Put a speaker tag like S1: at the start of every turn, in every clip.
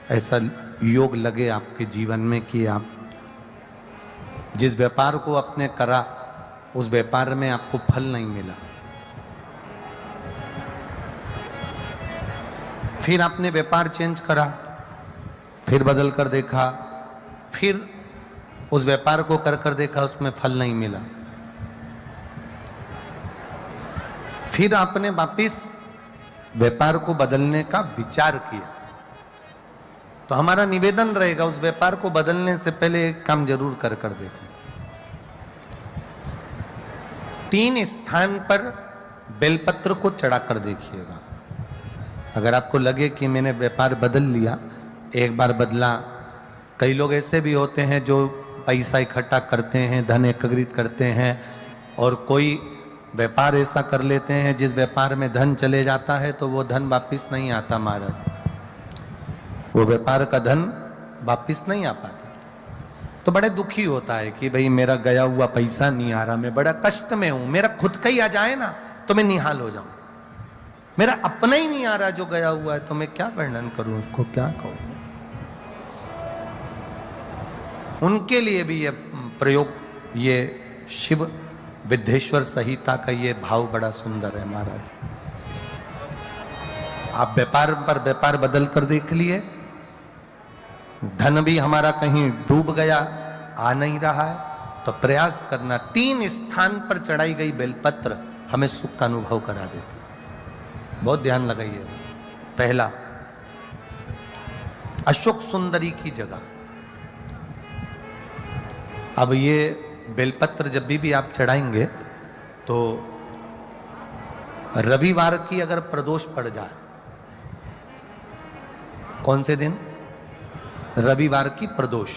S1: ऐसा योग लगे आपके जीवन में कि आप जिस व्यापार को आपने करा उस व्यापार में आपको फल नहीं मिला, फिर आपने व्यापार चेंज करा, फिर बदल कर देखा, फिर उस व्यापार को कर देखा, उसमें फल नहीं मिला, फिर आपने वापिस व्यापार को बदलने का विचार किया। तो हमारा निवेदन रहेगा उस व्यापार को बदलने से पहले एक काम जरूर कर देखना। 3 स्थान पर बेलपत्र को चढ़ाकर देखिएगा। अगर आपको लगे कि मैंने व्यापार बदल लिया, एक बार बदला, कई लोग ऐसे भी होते हैं जो पैसा इकट्ठा करते हैं, धन एकत्रित करते हैं, और कोई व्यापार ऐसा कर लेते हैं जिस व्यापार में धन चले जाता है तो वो धन वापिस नहीं आता महाराज, वो व्यापार का धन वापिस नहीं आ पाता। तो बड़े दुखी होता है कि भाई मेरा गया हुआ पैसा नहीं आ रहा, मैं बड़ा कष्ट में हूं, मेरा खुद का ही आ जाए ना तो मैं निहाल हो जाऊं, मेरा अपना ही नहीं आ रहा जो गया हुआ है, तो मैं क्या वर्णन करूं, उसको क्या कहूं। उनके लिए भी ये प्रयोग, ये शिव विद्येश्वर संहिता का ये भाव बड़ा सुंदर है महाराज। आप व्यापार पर व्यापार बदल कर देख लिए, धन भी हमारा कहीं डूब गया, आ नहीं रहा है, तो प्रयास करना। 3 स्थान पर चढ़ाई गई बेलपत्र हमें सुख का अनुभव करा देती। बहुत ध्यान लगाइएगा। पहला, अशोक सुंदरी की जगह। अब ये बेलपत्र जब भी आप चढ़ाएंगे तो रविवार की अगर प्रदोष पड़ जाए, कौन से दिन? रविवार की प्रदोष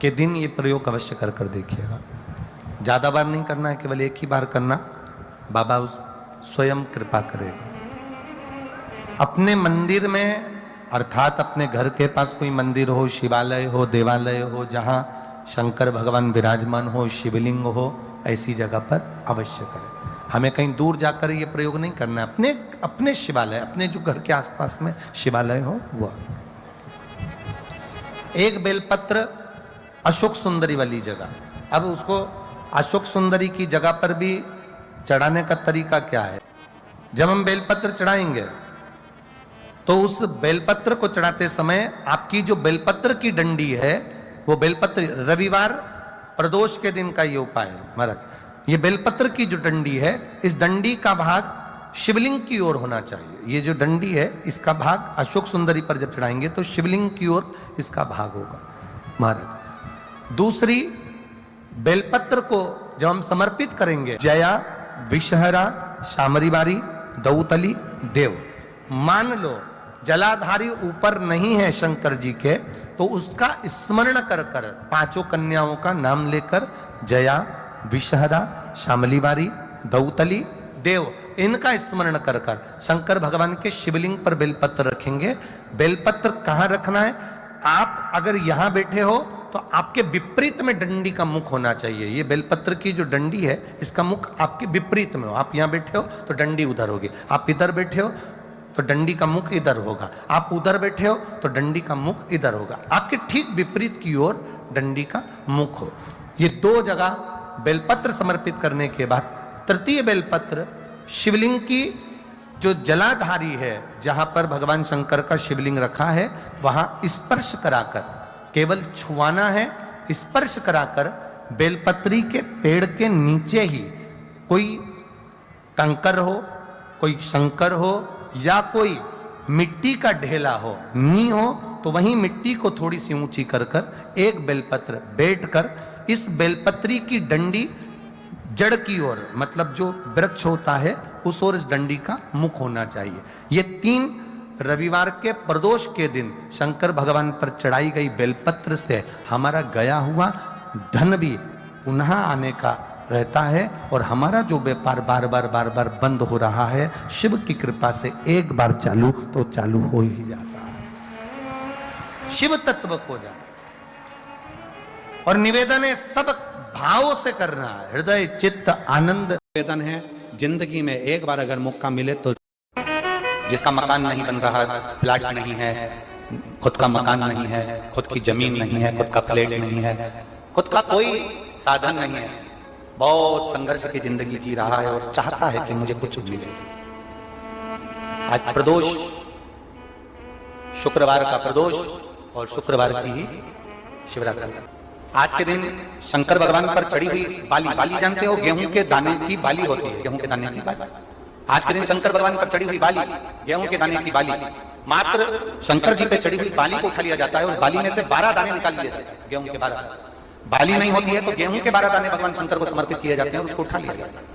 S1: के दिन ये प्रयोग अवश्य कर देखिएगा। ज्यादा बार नहीं करना है, केवल एक ही बार करना, बाबा उस स्वयं कृपा करेगा। अपने मंदिर में, अर्थात अपने घर के पास कोई मंदिर हो, शिवालय हो, देवालय हो, जहां शंकर भगवान विराजमान हो, शिवलिंग हो, ऐसी जगह पर अवश्य करें। हमें कहीं दूर जाकर ये प्रयोग नहीं करना है, अपने शिवालय, अपने जो घर के आसपास में शिवालय हो वह। एक बेलपत्र अशोक सुंदरी वाली जगह। अब उसको अशोक सुंदरी की जगह पर भी चढ़ाने का तरीका क्या है? जब हम बेलपत्र चढ़ाएंगे तो उस बेलपत्र को चढ़ाते समय आपकी जो बेलपत्र की डंडी है, वो बेलपत्र, रविवार प्रदोष के दिन का ये उपाय है महाराज। ये बेलपत्र की जो डंडी है, इस डंडी का भाग शिवलिंग की ओर होना चाहिए। ये जो डंडी है, इसका भाग अशोक सुंदरी पर जब चढ़ाएंगे तो शिवलिंग की ओर इसका भाग होगा महाराज। दूसरी, बेलपत्र को जब हम समर्पित करेंगे, जया, विषहरा, शामरीवारी, दौतली, देव। मान लो जलाधारी ऊपर नहीं है शंकर जी के, तो उसका स्मरण कर 5 कन्याओं का नाम लेकर, जया, विषहरा, शामलीवारी, दौतली, देव, इनका स्मरण कर शंकर भगवान के शिवलिंग पर बेलपत्र रखेंगे। बेलपत्र कहां रखना है? आप अगर यहां बैठे हो तो आपके विपरीत में डंडी का मुख होना चाहिए। ये बेलपत्र की जो डंडी है, इसका मुख आपके विपरीत में हो। आप यहां बैठे हो तो डंडी उधर होगी, आप इधर बैठे हो तो डंडी का मुख इधर होगा, आप उधर बैठे हो तो डंडी का मुख इधर होगा। आपके ठीक विपरीत की ओर डंडी का मुख हो। ये 2 जगह बेलपत्र समर्पित करने के बाद, तृतीय बेलपत्र शिवलिंग की जो जलाधारी है, जहां पर भगवान शंकर का शिवलिंग रखा है, वहां स्पर्श कराकर, केवल छुआना है, स्पर्श कराकर बेलपत्री के पेड़ के नीचे ही कोई कंकर हो, कोई शंकर हो, या कोई मिट्टी का ढेला हो, नी हो, तो वहीं मिट्टी को थोड़ी सी ऊंची कर एक बेलपत्र बैठकर इस बेलपत्री की डंडी जड़ की ओर, मतलब जो वृक्ष होता है उस ओर इस डंडी का मुख होना चाहिए। ये 3 रविवार के प्रदोष के दिन शंकर भगवान पर चढ़ाई गई बेलपत्र से हमारा गया हुआ धन भी पुनः आने का रहता है, और हमारा जो व्यापार बार बार बंद हो रहा है, शिव की कृपा से एक बार चालू तो चालू हो ही जाता है। शिव तत्व को जाना, और निवेदन है सब भावों से करना है, हृदय चित्त आनंद। निवेदन है, जिंदगी में एक बार अगर मौका मिले तो, जिसका मकान नहीं बन रहा, प्लाट नहीं है,
S2: खुद का मकान नहीं है, खुद की जमीन नहीं है, खुद का फ्लैट नहीं है, खुद का कोई साधन नहीं है, बहुत संघर्ष की जिंदगी जी रहा है और चाहता है कि मुझे कुछ मिले। आज प्रदोष, शुक्रवार का प्रदोष और शुक्रवार की ही शिवरात्रि। आज के दिन शंकर भगवान पर चढ़ी हुई बाली, बाली जानते हो, गेहूं के दाने की बाली होती है, गेहूं के दाने की बाली। आज के दिन शंकर भगवान पर चढ़ी हुई बाली, गेहूं के दाने की बाली, मात्र शंकर जी पे चढ़ी हुई बाली को उठा लिया जाता है और बाली में से 12 दाने निकाल लिए जाते हैं। गेहूं के 12 बाली नहीं होती है तो गेहूं के 12 दाने भगवान शंकर को समर्पित किए जाते हैं और उसको उठा लिया जाता है।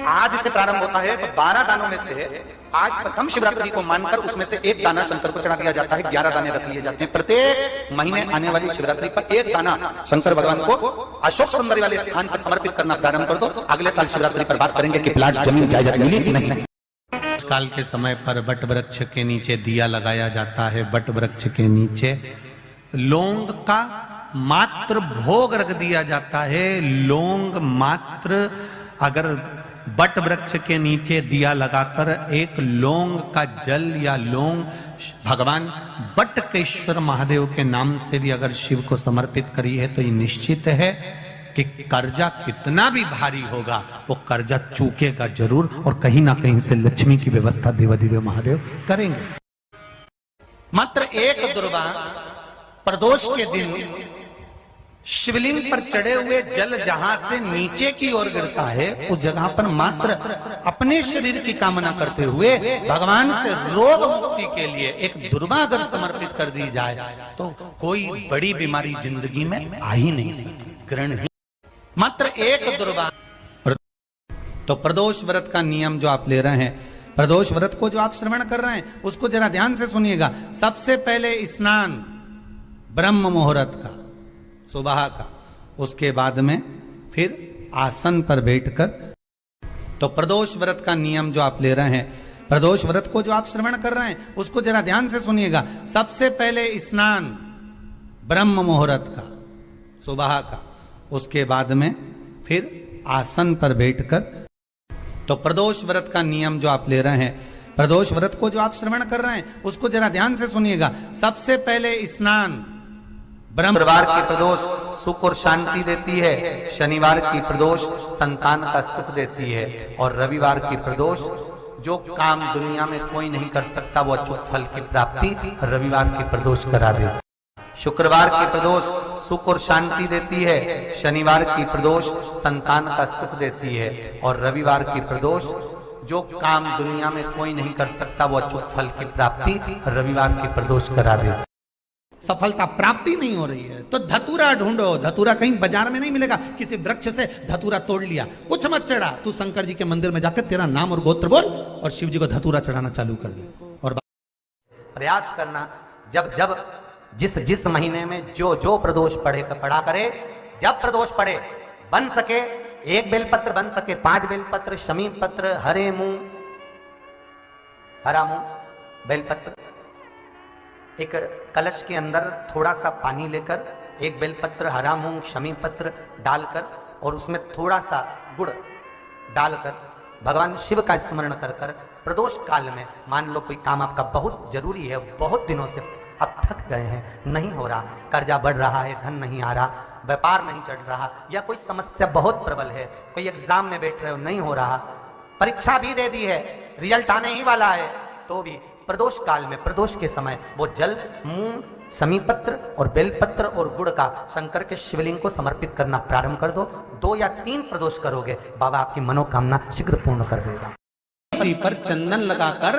S2: आज से प्रारंभ होता है तो 12 दानों में से आज प्रथम शिवरात्रि को मानकर उसमें से एक दाना शंकर को चढ़ा दिया जाता है, 11 दाने रख लिए जाते हैं। प्रत्येक महीने आने वाली शिवरात्रि पर एक दाना शंकर भगवान को अशोक सुंदरी वाले स्थान पर समर्पित करना प्रारंभ कर दो। अगले साल शिवरात्रि पर बात करेंगे कि प्लाट जमीन जायदाद मिली कि नहीं।
S1: काल के समय पर वट वृक्ष के नीचे दिया लगाया जाता है। वट वृक्ष के नीचे लौंग का मात्र भोग रख दिया जाता है। लौंग मात्र, अगर वट वृक्ष के नीचे दिया लगाकर एक लौंग का जल या लौंग भगवान वटकेश्वर महादेव के नाम से भी अगर शिव को समर्पित करी है तो ये निश्चित है कि कर्जा कितना भी भारी होगा वो कर्जा चूकेगा जरूर और कहीं ना कहीं से लक्ष्मी की व्यवस्था देवाधिदेव महादेव करेंगे। मात्र एक दुर्वा प्रदोष के दिन शिवलिंग पर चढ़े हुए जल जहां से नीचे की ओर गिरता है उस जगह पर मात्र अपने शरीर की कामना करते हुए भगवान से रोग मुक्ति के लिए एक दुर्वा अगर समर्पित कर दी जाए तो कोई बड़ी बीमारी जिंदगी में आ ही नहीं सकती, ग्रहण ही। मात्र एक दुर्वा। तो प्रदोष व्रत का नियम जो आप ले रहे हैं, प्रदोष व्रत को जो आप श्रवण कर रहे हैं उसको जरा ध्यान से सुनिएगा। सबसे पहले स्नान ब्रह्म मुहूर्त का, सुबह का, उसके बाद में फिर आसन पर बैठकर। तो प्रदोष व्रत का नियम जो आप ले रहे हैं, प्रदोष व्रत को जो आप श्रवण कर रहे हैं उसको जरा ध्यान से सुनिएगा। सबसे पहले स्नान ब्रह्म मुहूर्त का, सुबह का, उसके बाद में फिर आसन पर बैठकर। तो प्रदोष व्रत का नियम जो आप ले रहे हैं, प्रदोष व्रत को जो आप श्रवण कर रहे हैं उसको जरा ध्यान से सुनिएगा। सबसे पहले स्नान
S2: शुक्रवार की प्रदोष सुख और शांति देती है, शनिवार की प्रदोष संतान का सुख देती है और रविवार की प्रदोष जो काम दुनिया में कोई नहीं कर सकता वो अचूक फल की प्राप्ति रविवार की प्रदोष करा देती। शुक्रवार की प्रदोष सुख और शांति देती है, शनिवार की प्रदोष संतान का सुख देती है और रविवार की प्रदोष जो काम दुनिया में कोई नहीं कर सकता वो अचूक फल की प्राप्ति रविवार की प्रदोष करा देती।
S1: सफलता प्राप्ति नहीं हो रही है तो धतूरा ढूंढो। धतूरा कहीं बाजार में नहीं मिलेगा, किसी वृक्ष से धतूरा तोड़ लिया, कुछ मत चढ़ा, तू शंकर जी के मंदिर में जाकर तेरा नाम और गोत्र बोल और शिव जी को धतूरा चढ़ाना चालू कर दे। और
S2: प्रयास करना जब जब जिस जिस महीने में जो जो प्रदोष पड़ा करे, जब प्रदोष पड़े बन सके 1 बेलपत्र, बन सके 5 बेलपत्र, शमी पत्र, हरे मूंग, हरा मूंग, बेलपत्र, एक कलश के अंदर थोड़ा सा पानी लेकर 1 बेलपत्र, हरा मूंग, शमी पत्र डालकर और उसमें थोड़ा सा गुड़ डालकर भगवान शिव का स्मरण कर कर प्रदोष काल में, मान लो कोई काम आपका बहुत जरूरी है, बहुत दिनों से अब थक गए हैं, नहीं हो रहा, कर्जा बढ़ रहा है, धन नहीं आ रहा, व्यापार नहीं चढ़ रहा, या कोई समस्या बहुत प्रबल है, कोई एग्जाम में बैठ रहे हो नहीं हो रहा, परीक्षा भी दे दी है, रिजल्ट आने ही वाला है, तो भी प्रदोष काल में, प्रदोष के समय वो जल मूंग, समीपत्र और बेलपत्र और गुड़ का शंकर के शिवलिंग को समर्पित करना प्रारंभ कर दो। 2 या 3 प्रदोष करोगे, बाबा आपकी मनोकामना शीघ्र पूर्ण कर देगा।
S1: पर चंदन लगाकर,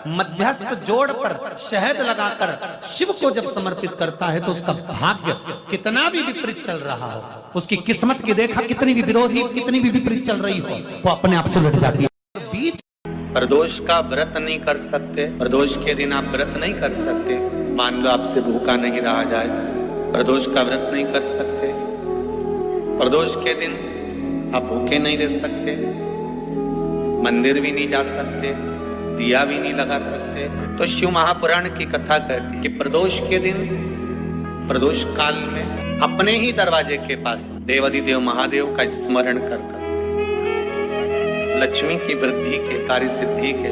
S1: मध्यस्थ जोड़ पर शहद लगाकर शिव को जब समर्पित करता है तो उसका भाग्य कितना भी विपरीत चल रहा हो, उसकी किस्मत की देखा कितनी भी विरोधी, कितनी भी विपरीत चल रही हो, वो अपने आप से लट जाती है। बीच
S2: प्रदोष का व्रत नहीं कर सकते, प्रदोष के दिन आप व्रत नहीं कर सकते, मान लो आपसे भूखा नहीं रहा जाए, प्रदोष का व्रत नहीं कर सकते, प्रदोष के दिन आप भूखे नहीं रह सकते, मंदिर भी नहीं जा सकते, दिया भी नहीं लगा सकते, तो शिव महापुराण की कथा कहती है कि प्रदोष के दिन, प्रदोष काल में अपने ही दरवाजे के पास देवाधिदेव महादेव का स्मरण कर लक्ष्मी की वृद्धि के, कार्य सिद्धि के,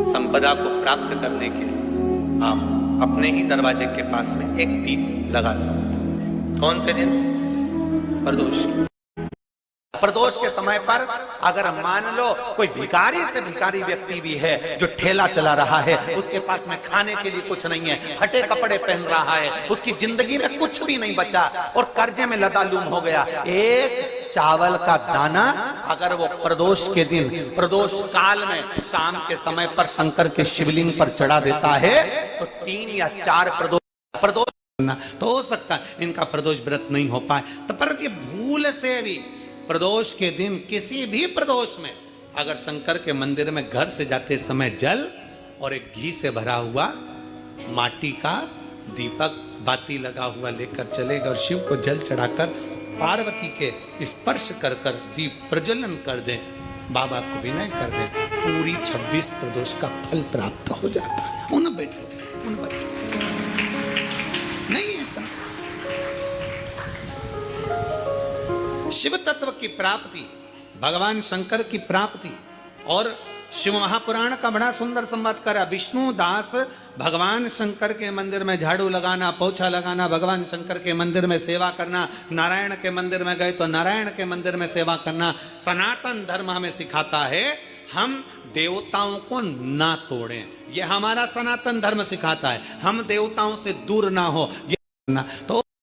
S2: संपदा को प्राप्त करने के लिए
S1: आप अपने ही दरवाजे के पास में एक दीप लगा सकते हैं। कौन से दिन? प्रदोष। प्रदोष के समय पर अगर मान लो कोई भिखारी से भिखारी व्यक्ति भी है जो ठेला चला रहा है, उसके पास में खाने के लिए कुछ नहीं है, फटे कपड़े पहन रहा है, उसकी जिंदगी में कुछ भी नहीं बचा और कर्जे में लदालूम हो गया, एक चावल का दाना अगर वो प्रदोष के दिन, प्रदोष काल में शाम के समय पर शंकर के शिवलिंग पर चढ़ा देता है तो 3 या 4 प्रदोष तो हो सकता है इनका प्रदोष व्रत नहीं हो पाए। तो पर ये भूल से भी प्रदोष के दिन किसी भी प्रदोष में अगर शंकर के मंदिर में घर से जाते समय जल और एक घी से भरा हुआ माटी का दीपक बाती लगा हुआ लेकर चलेगा और शिव को जल चढ़ाकर पार्वती के स्पर्श कर कर दीप प्रज्वलन कर दें, बाबा को विनय कर दें, पूरी 26 प्रदोष का फल प्राप्त हो जाता है उन बेटों उन बच्चों। नहीं है इतना। शिव तत्व की प्राप्ति, भगवान शंकर की प्राप्ति और शिव महापुराण का बड़ा सुंदर संवाद करा। विष्णु दास भगवान शंकर के मंदिर में झाड़ू लगाना, पोछा लगाना, भगवान शंकर के मंदिर में सेवा करना, नारायण के मंदिर में गए तो नारायण के मंदिर में सेवा करना, सनातन धर्म हमें सिखाता है हम देवताओं को ना तोड़ें। यह हमारा सनातन धर्म सिखाता है, हम देवताओं से दूर ना हो। ये तो